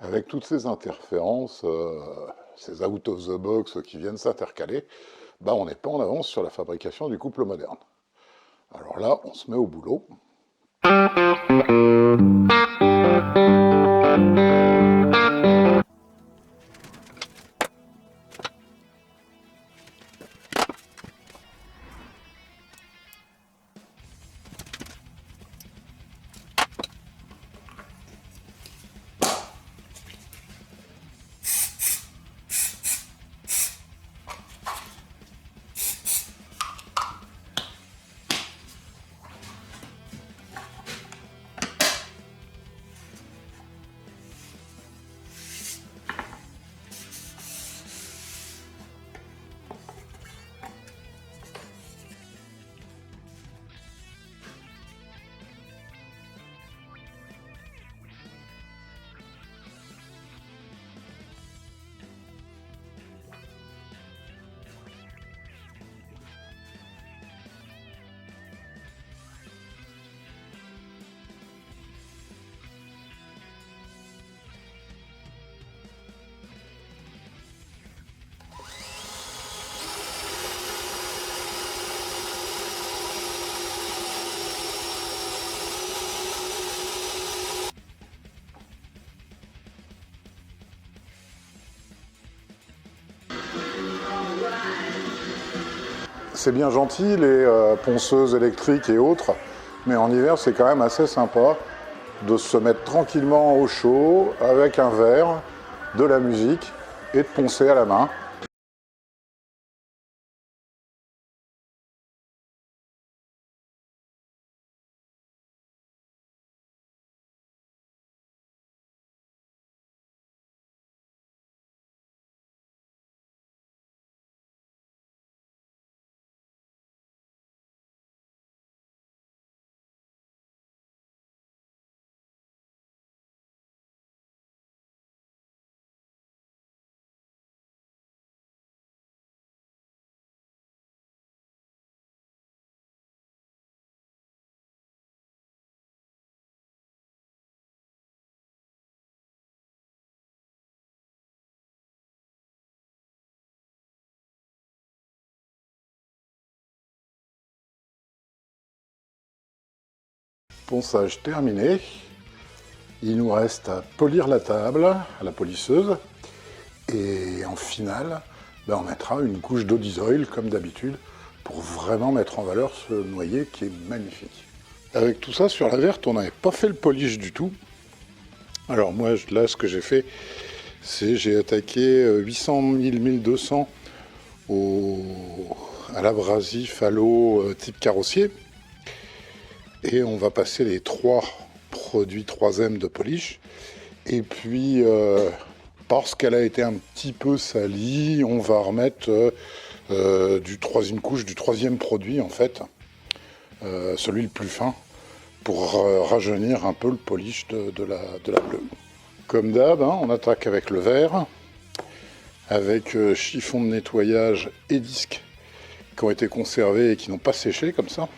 Avec toutes ces interférences, ces out of the box qui viennent s'intercaler, bah on n'est pas en avance sur la fabrication du couple moderne. Alors là, on se met au boulot. C'est bien gentil les ponceuses électriques et autres, mais en hiver c'est quand même assez sympa de se mettre tranquillement au chaud avec un verre, de la musique et de poncer à la main. Ponçage terminé. Il nous reste à polir la table à la polisseuse. Et en finale, ben on mettra une couche d'eau diesel comme d'habitude pour vraiment mettre en valeur ce noyer qui est magnifique. Avec tout ça, sur la verte, on n'avait pas fait le polish du tout. Alors moi, là, ce que j'ai fait, c'est j'ai attaqué 800 000 1200 à l'abrasif à l'eau type carrossier. Et on va passer les 3 produits 3M de polish. Et puis, parce qu'elle a été un petit peu salie, on va remettre une couche du 3e produit, en fait, celui le plus fin, pour rajeunir un peu le polish de la bleue. Comme d'hab, hein, on attaque avec le vert, avec chiffon de nettoyage et disques qui ont été conservés et qui n'ont pas séché comme ça.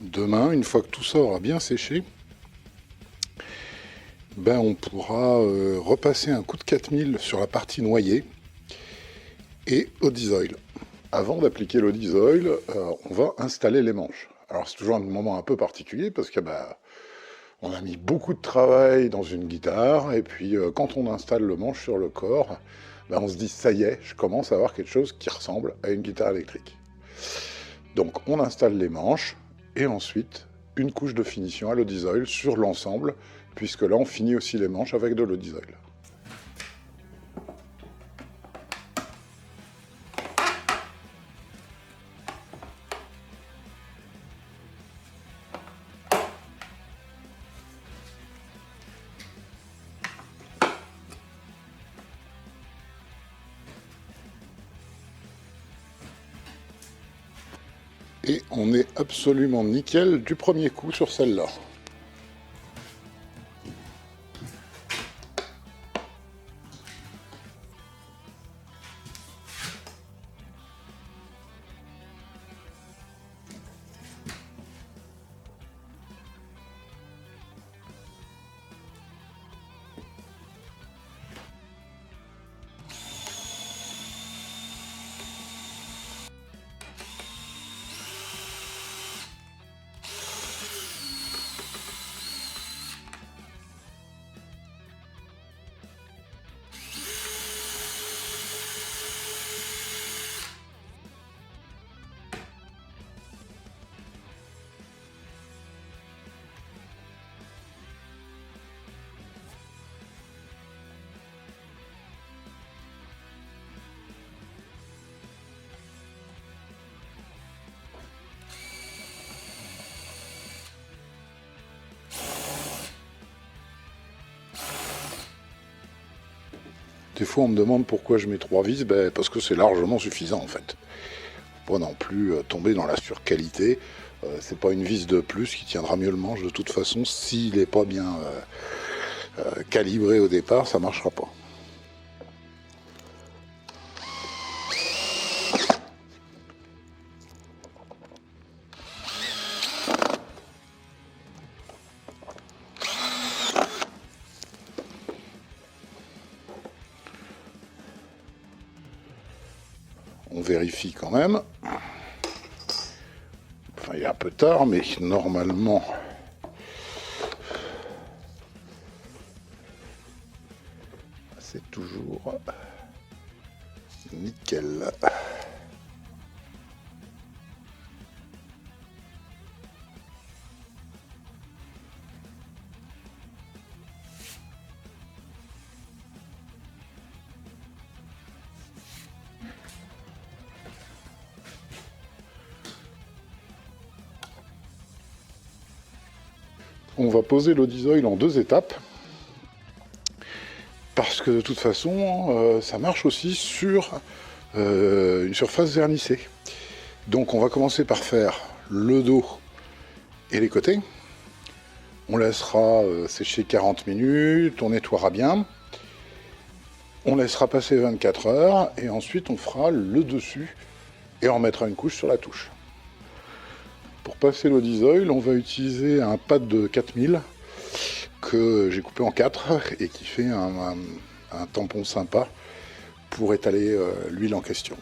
Demain, une fois que tout ça aura bien séché, ben on pourra repasser un coup de 4000 sur la partie noyée et eau diesel. Avant d'appliquer l'eau diesel, on va installer les manches. Alors c'est toujours un moment un peu particulier parce que on a mis beaucoup de travail dans une guitare et puis quand on installe le manche sur le corps, on se dit ça y est, je commence à avoir quelque chose qui ressemble à une guitare électrique. Donc on installe les manches et ensuite une couche de finition à l'eau diesel sur l'ensemble, puisque là on finit aussi les manches avec de l'eau diesel. Et on est absolument nickel du premier coup sur celle-là. Des fois, on me demande pourquoi je mets 3 vis, parce que c'est largement suffisant en fait. Pas non plus tomber dans la surqualité. C'est pas une vis de plus qui tiendra mieux le manche de toute façon. S'il n'est pas bien calibré au départ, ça marchera pas. On vérifie quand même. Enfin, il est un peu tard, mais normalement, c'est toujours nickel. On va poser l'eau diesel en 2 étapes, parce que de toute façon, ça marche aussi sur une surface vernissée. Donc on va commencer par faire le dos et les côtés. On laissera sécher 40 minutes, on nettoiera bien. On laissera passer 24 heures, et ensuite on fera le dessus, et on remettra une couche sur la touche. Pour passer l'eau diesel, on va utiliser un pad de 4000 que j'ai coupé en 4 et qui fait un tampon sympa pour étaler l'huile en question.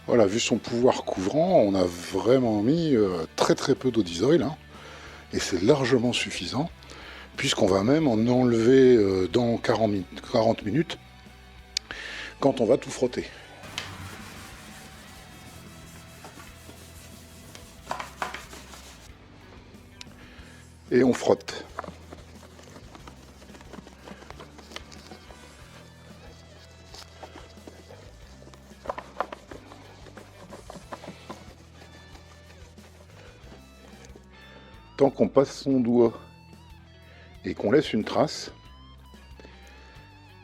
Voilà, vu son pouvoir couvrant, on a vraiment mis très très peu d'eau diesel, hein, et c'est largement suffisant, puisqu'on va même en enlever dans 40 minutes, quand on va tout frotter. Et on frotte. tant qu'on passe son doigt et qu'on laisse une trace,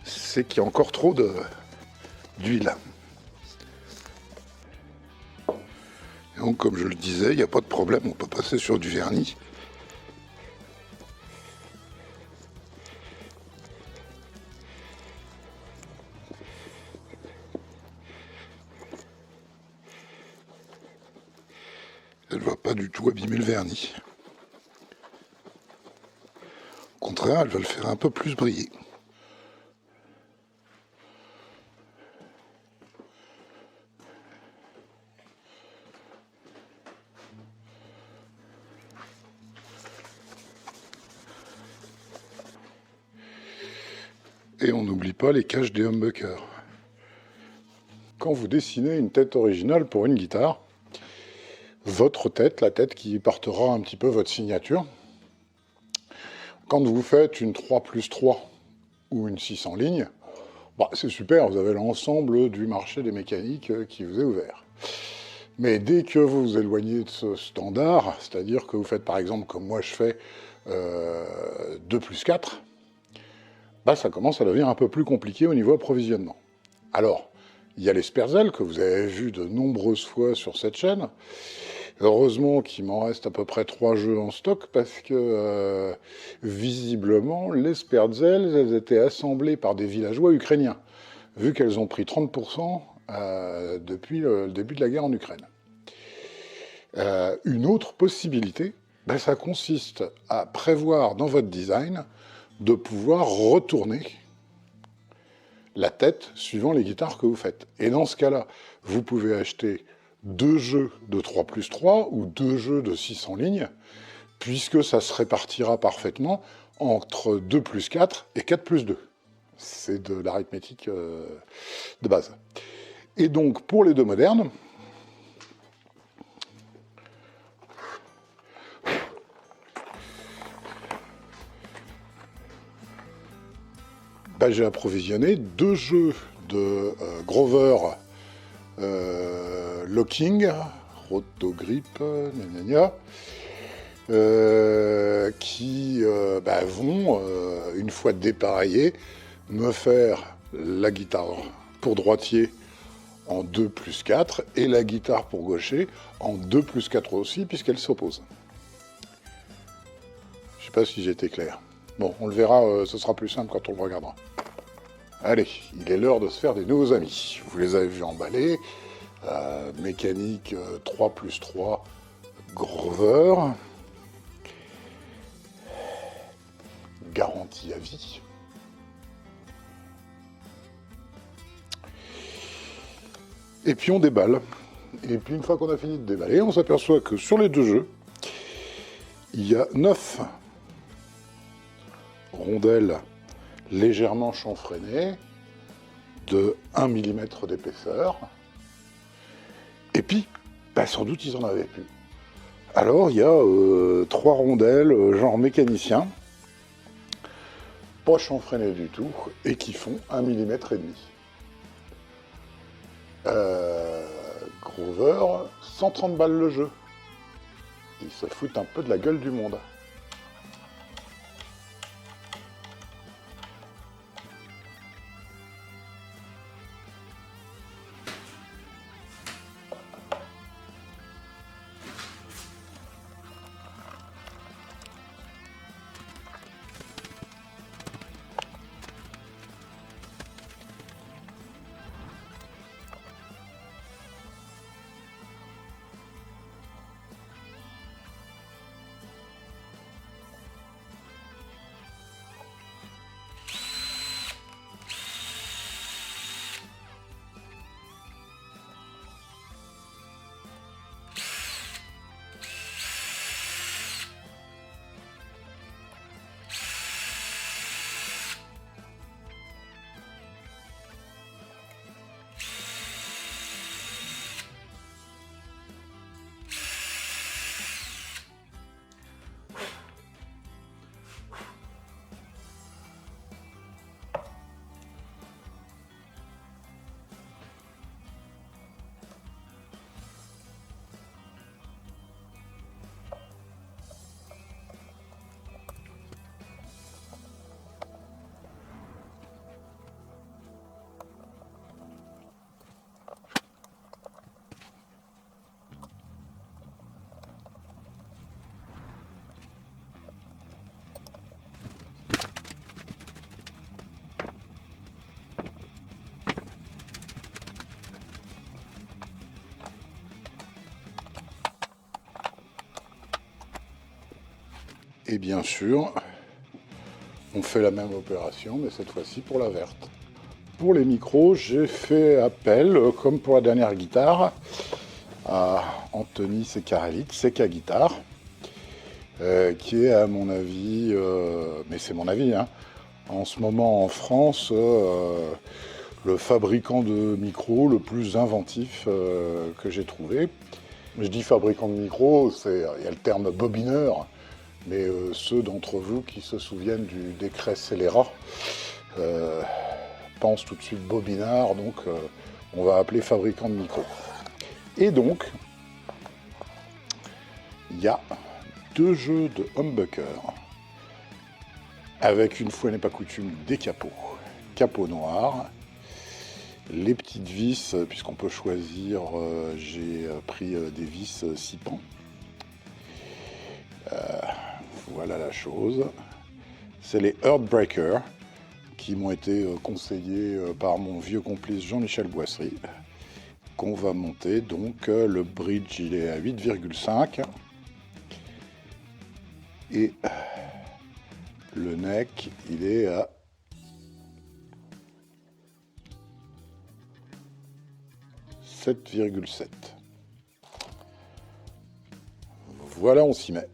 c'est qu'il y a encore trop d'huile. Et donc, comme je le disais, il n'y a pas de problème, on peut passer sur du vernis. Elle ne va pas du tout abîmer le vernis. Au contraire, elle va le faire un peu plus briller. Et on n'oublie pas les caches des humbuckers. Quand vous dessinez une tête originale pour une guitare, votre tête, la tête qui portera un petit peu votre signature, quand vous faites une 3+3 ou une 6 en ligne, bah, c'est super, vous avez l'ensemble du marché des mécaniques qui vous est ouvert. Mais dès que vous vous éloignez de ce standard, c'est-à-dire que vous faites par exemple comme moi je fais 2+4, bah, ça commence à devenir un peu plus compliqué au niveau approvisionnement. Alors, il y a les Sperzel que vous avez vus de nombreuses fois sur cette chaîne. Heureusement qu'il m'en reste à peu près 3 jeux en stock parce que visiblement, les Sperzel, elles étaient assemblées par des villageois ukrainiens, vu qu'elles ont pris 30% depuis le début de la guerre en Ukraine. Une autre possibilité, ben, ça consiste à prévoir dans votre design de pouvoir retourner la tête suivant les guitares que vous faites. Et dans ce cas-là, vous pouvez acheter 2 jeux de 3+3 ou 2 jeux de 6 en ligne, puisque ça se répartira parfaitement entre 2+4 et 4+2. C'est de l'arithmétique de base. Et donc, pour les deux modernes, ben, j'ai approvisionné 2 jeux de Grover Locking, Rotogrip, qui ben, vont, une fois dépareillés, me faire la guitare pour droitier en 2+4 et la guitare pour gaucher en 2+4 aussi, puisqu'elle s'oppose. Je sais pas si j'ai été clair. Bon, on le verra, ce sera plus simple quand on le regardera. Allez, il est l'heure de se faire des nouveaux amis. Vous les avez vus emballer. Mécanique 3+3 Grover. Garantie à vie. Et puis on déballe. Et puis une fois qu'on a fini de déballer, on s'aperçoit que sur les 2 jeux, il y a 9 rondelles légèrement chanfreinées de 1 mm d'épaisseur. Et puis, bah, sans doute, ils en avaient plus. Alors, il y a 3 rondelles, genre mécanicien, pas chanfreinées du tout, et qui font 1 mm et demi. Grover, 130 balles le jeu. Ils se foutent un peu de la gueule du monde. Et bien sûr, on fait la même opération, mais cette fois-ci pour la verte. Pour les micros, j'ai fait appel, comme pour la dernière guitare, à Anthony Sekarelli, Seka Guitar, qui est à mon avis, mais c'est mon avis, hein, en ce moment en France, le fabricant de micros le plus inventif que j'ai trouvé. Je dis fabricant de micros, il y a le terme bobineur, mais ceux d'entre vous qui se souviennent du décret scélérat pensent tout de suite bobinard, donc on va appeler fabricant de micros. Et donc, il y a 2 jeux de humbucker, avec une fois n'est pas coutume des capots noirs, les petites vis, puisqu'on peut choisir, j'ai pris des vis 6 pans. Voilà la chose. C'est les Heartbreaker qui m'ont été conseillés par mon vieux complice Jean-Michel Boisserie, qu'on va monter. Donc le bridge il est à 8,5 et le neck il est à 7,7. Voilà, on s'y met.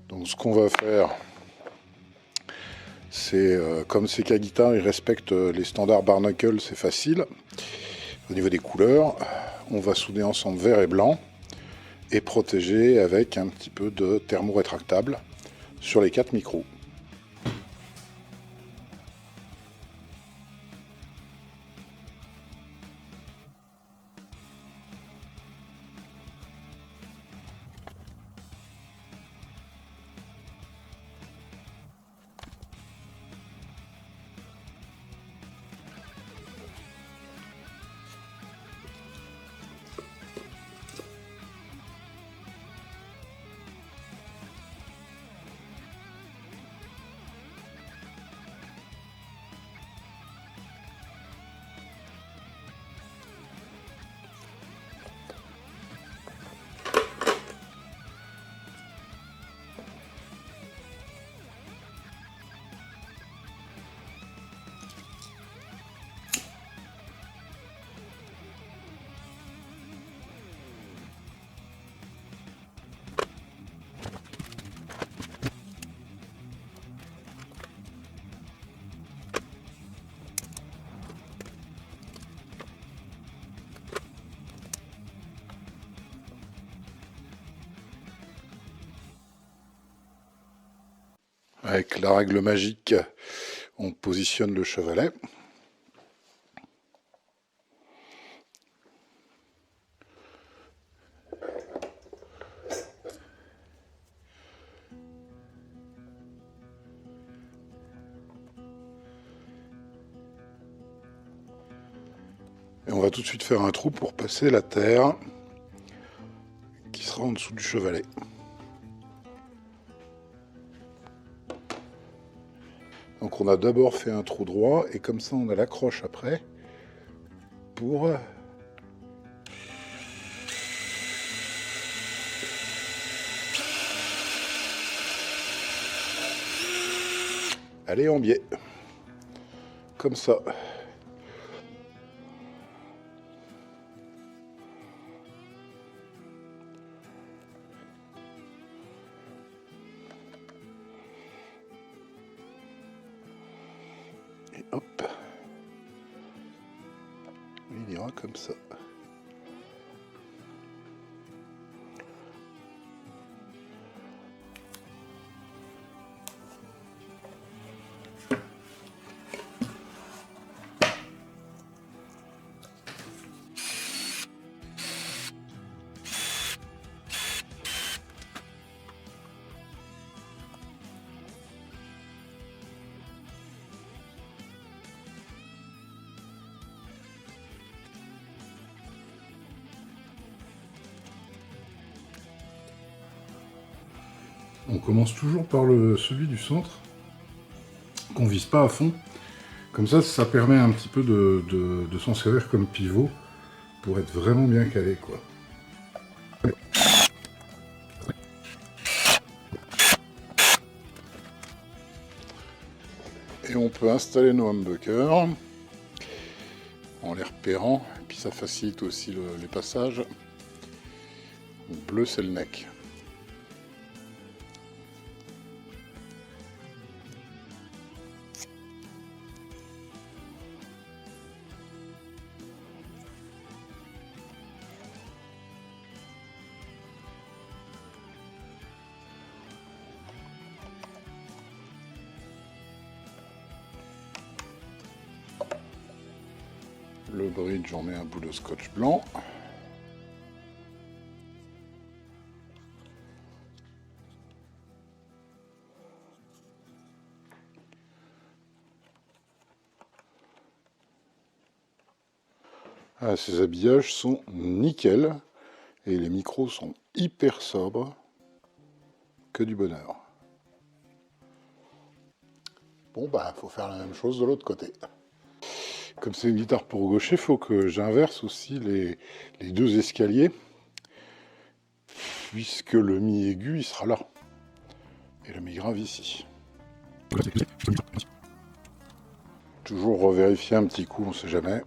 Donc ce qu'on va faire, c'est comme Seka Guitar, il respecte les standards Barnacle, c'est facile. Au niveau des couleurs, on va souder ensemble vert et blanc et protéger avec un petit peu de thermo-rétractable sur les 4 micros. Avec la règle magique, on positionne le chevalet. Et on va tout de suite faire un trou pour passer la terre qui sera en dessous du chevalet. Donc on a d'abord fait un trou droit et comme ça on a l'accroche après pour aller en biais. Comme ça. Et hop. Il ira comme ça. On commence toujours par celui du centre, qu'on vise pas à fond. Comme ça permet un petit peu de s'en servir comme pivot pour être vraiment bien calé, quoi. Et on peut installer nos humbuckers en les repérant, et puis ça facilite aussi les passages. Bleu, c'est le neck. Le bridge, on met un bout de scotch blanc. Ah, ces habillages sont nickel et les micros sont hyper sobres. Que du bonheur. Bon bah, faut faire la même chose de l'autre côté. Comme c'est une guitare pour gaucher, il faut que j'inverse aussi les deux escaliers, puisque le mi aigu il sera là et le mi grave ici. Toujours revérifier un petit coup, on sait jamais.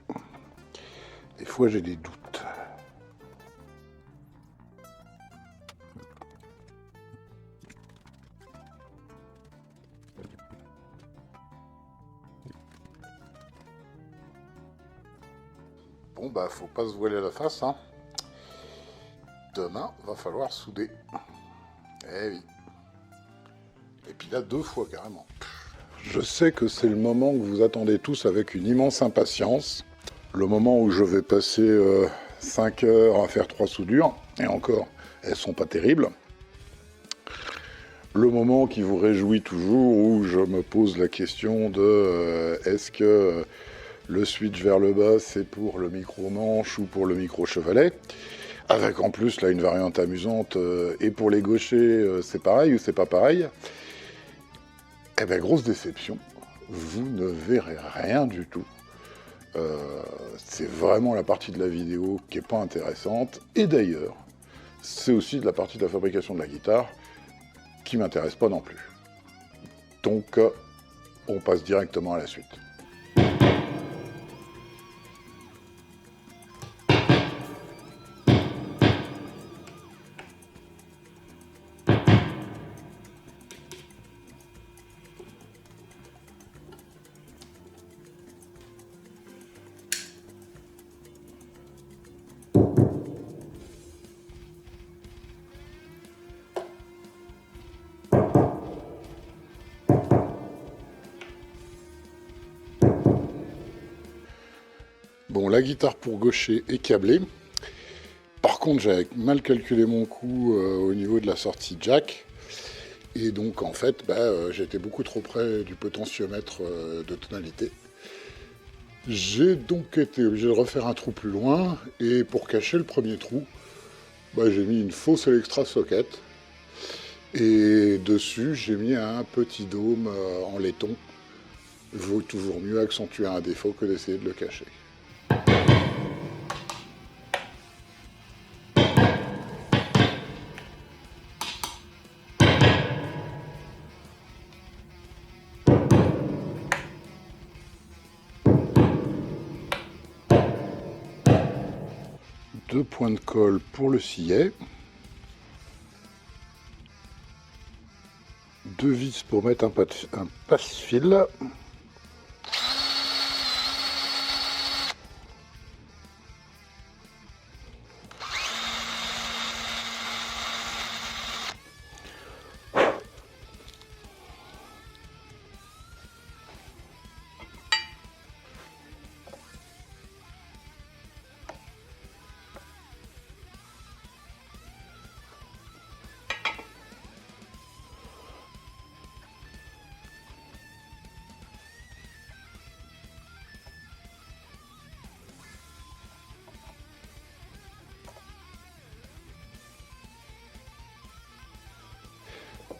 Des fois j'ai des doutes. Bon bah faut pas se voiler la face, hein. Demain va falloir souder. Eh oui. Et puis là 2 fois carrément. Je sais que c'est le moment que vous attendez tous avec une immense impatience. Le moment où je vais passer 5 heures à faire 3 soudures. Et encore, elles sont pas terribles. Le moment qui vous réjouit toujours, où je me pose la question de est-ce que le switch vers le bas c'est pour le micro-manche ou pour le micro-chevalet, avec en plus là une variante amusante, et pour les gauchers c'est pareil ou c'est pas pareil. Eh bien grosse déception, vous ne verrez rien du tout. C'est vraiment la partie de la vidéo qui est pas intéressante, et d'ailleurs c'est aussi de la partie de la fabrication de la guitare qui m'intéresse pas non plus. Donc, on passe directement à la suite. Bon, la guitare pour gaucher est câblée. Par contre, j'avais mal calculé mon coup au niveau de la sortie jack. Et donc, en fait, j'étais beaucoup trop près du potentiomètre de tonalité. J'ai donc été obligé de refaire un trou plus loin. Et pour cacher le premier trou, j'ai mis une fausse Electra Socket. Et dessus, j'ai mis un petit dôme en laiton. Il vaut toujours mieux accentuer un défaut que d'essayer de le cacher. Deux points de colle pour le sillet. Deux vis pour mettre un passe-fil.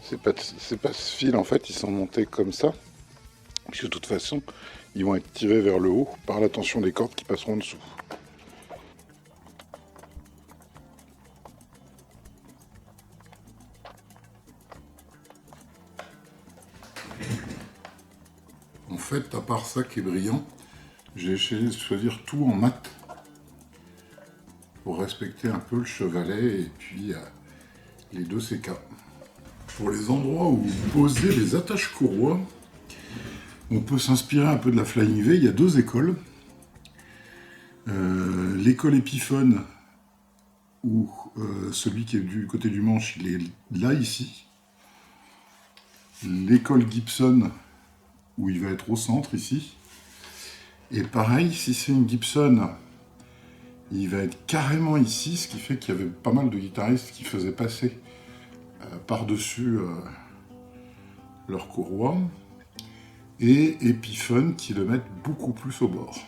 Ces passe-fils, en fait, ils sont montés comme ça, puisque de toute façon, ils vont être tirés vers le haut par la tension des cordes qui passeront en dessous. En fait, à part ça qui est brillant, j'ai essayé de choisir tout en mat pour respecter un peu le chevalet et puis les deux CK. Pour les endroits où poser les attaches courroies, on peut s'inspirer un peu de la Flying V. Il y a deux écoles. L'école Epiphone, où celui qui est du côté du manche, il est là, ici. L'école Gibson, où il va être au centre, ici. Et pareil, si c'est une Gibson, il va être carrément ici, ce qui fait qu'il y avait pas mal de guitaristes qui faisaient passer par-dessus leur courroie. Et Epiphone qui le mettent beaucoup plus au bord.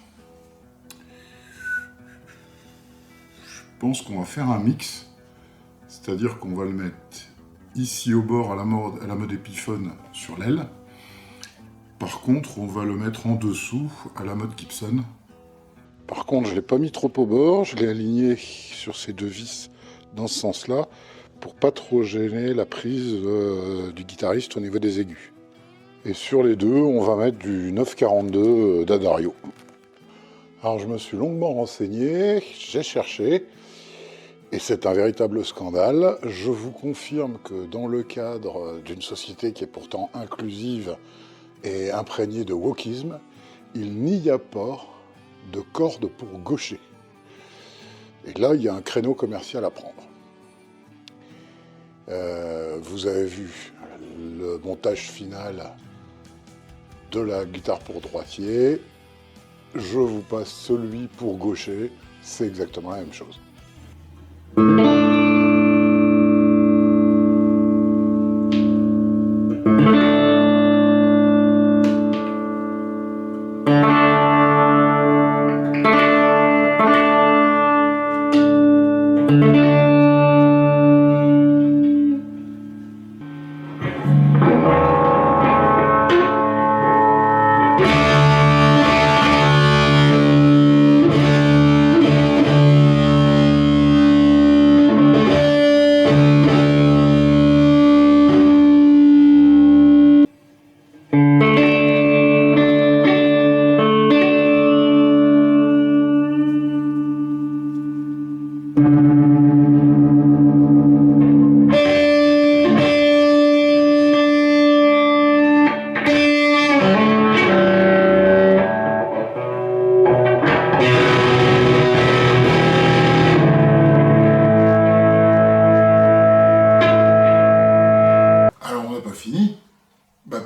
Je pense qu'on va faire un mix, c'est-à-dire qu'on va le mettre ici au bord à la mode Epiphone sur l'aile. Par contre, on va le mettre en dessous à la mode Gibson. Par contre, je ne l'ai pas mis trop au bord, je l'ai aligné sur ces deux vis dans ce sens-là, pour pas trop gêner la prise du guitariste au niveau des aigus. Et sur les deux, on va mettre du 942 d'Addario. Alors je me suis longuement renseigné, j'ai cherché, et c'est un véritable scandale. Je vous confirme que dans le cadre d'une société qui est pourtant inclusive et imprégnée de wokisme, il n'y a pas de corde pour gaucher. Et là, il y a un créneau commercial à prendre. Vous avez vu le montage final de la guitare pour droitier. Je vous passe celui pour gaucher, c'est exactement la même chose.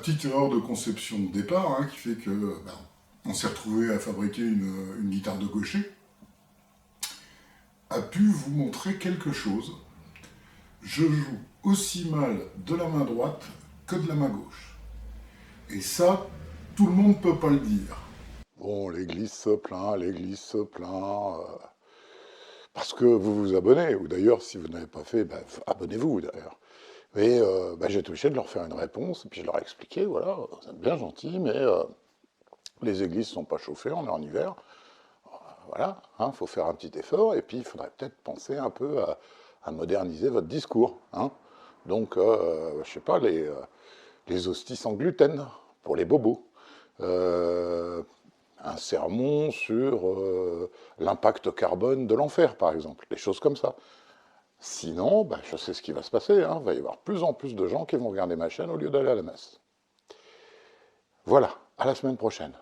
Petite erreur de conception de départ qui fait que on s'est retrouvé à fabriquer une guitare de gaucher, a pu vous montrer quelque chose. Je joue aussi mal de la main droite que de la main gauche. Et ça, tout le monde ne peut pas le dire. Bon, l'église se plaint, parce que vous vous abonnez, ou d'ailleurs, si vous n'avez pas fait, abonnez-vous d'ailleurs. Mais j'ai été obligé de leur faire une réponse, et puis je leur ai expliqué, voilà, vous êtes bien gentils, mais les églises ne sont pas chauffées, on est en hiver, voilà, faut faire un petit effort, et puis il faudrait peut-être penser un peu à moderniser votre discours. Donc, je sais pas, les hosties sans gluten, pour les bobos. Un sermon sur l'impact carbone de l'enfer, par exemple, des choses comme ça. Sinon, je sais ce qui va se passer, il va y avoir de plus en plus de gens qui vont regarder ma chaîne au lieu d'aller à la messe. Voilà, à la semaine prochaine.